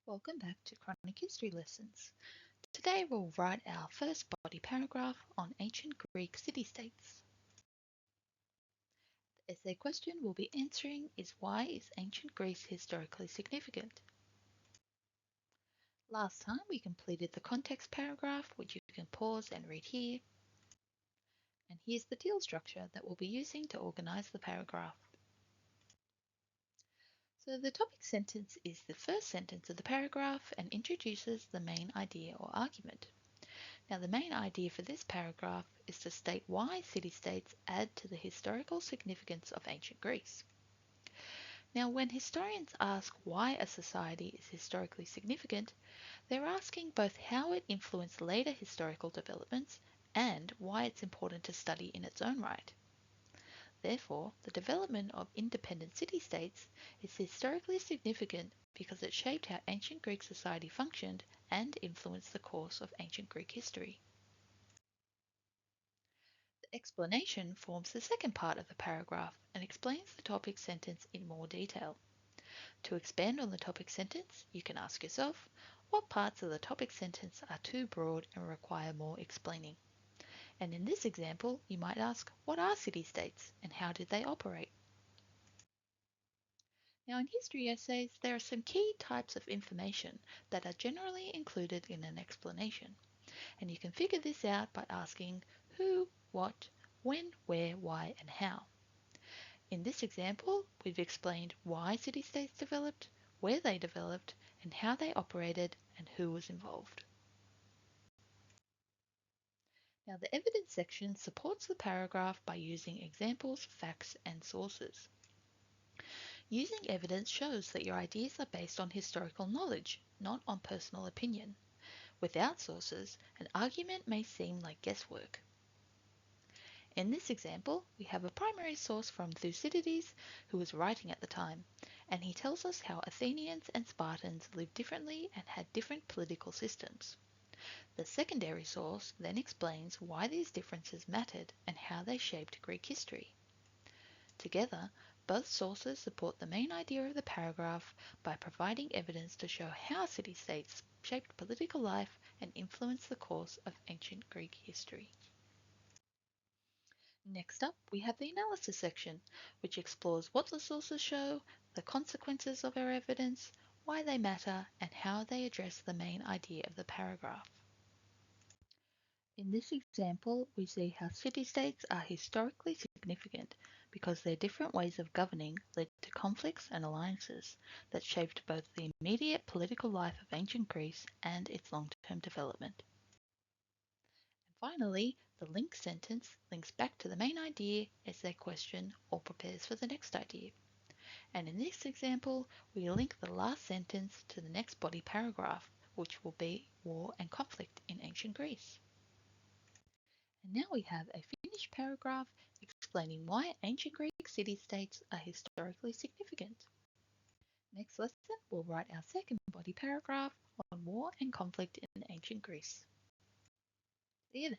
Welcome back to Chronic History Lessons. Today we'll write our first body paragraph on ancient Greek city-states. The essay question we'll be answering is why is ancient Greece historically significant? Last time we completed the context paragraph, which you can pause and read here. And here's the deal structure that we'll be using to organize the paragraph. So the topic sentence is the first sentence of the paragraph and introduces the main idea or argument. Now, the main idea for this paragraph is to state why city-states add to the historical significance of ancient Greece. Now, when historians ask why a society is historically significant, they're asking both how it influenced later historical developments and why it's important to study in its own right. Therefore, the development of independent city-states is historically significant because it shaped how ancient Greek society functioned and influenced the course of ancient Greek history. The explanation forms the second part of the paragraph and explains the topic sentence in more detail. To expand on the topic sentence, you can ask yourself, what parts of the topic sentence are too broad and require more explaining? And in this example, you might ask, what are city-states and how did they operate? Now, in history essays, there are some key types of information that are generally included in an explanation. And you can figure this out by asking who, what, when, where, why, and how. In this example, we've explained why city-states developed, where they developed, and how they operated, and who was involved. Now, the evidence section supports the paragraph by using examples, facts, and sources. Using evidence shows that your ideas are based on historical knowledge, not on personal opinion. Without sources, an argument may seem like guesswork. In this example, we have a primary source from Thucydides, who was writing at the time, and he tells us how Athenians and Spartans lived differently and had different political systems. The secondary source then explains why these differences mattered and how they shaped Greek history. Together, both sources support the main idea of the paragraph by providing evidence to show how city-states shaped political life and influenced the course of ancient Greek history. Next up, we have the analysis section, which explores what the sources show, the consequences of our evidence, why they matter, and how they address the main idea of the paragraph. In this example, we see how city-states are historically significant because their different ways of governing led to conflicts and alliances that shaped both the immediate political life of ancient Greece and its long-term development. Finally, the link sentence links back to the main idea as they question or prepares for the next idea. And in this example, we link the last sentence to the next body paragraph, which will be war and conflict in ancient Greece. And now we have a finished paragraph explaining why ancient Greek city-states are historically significant. Next lesson, we'll write our second body paragraph on war and conflict in ancient Greece. See you then.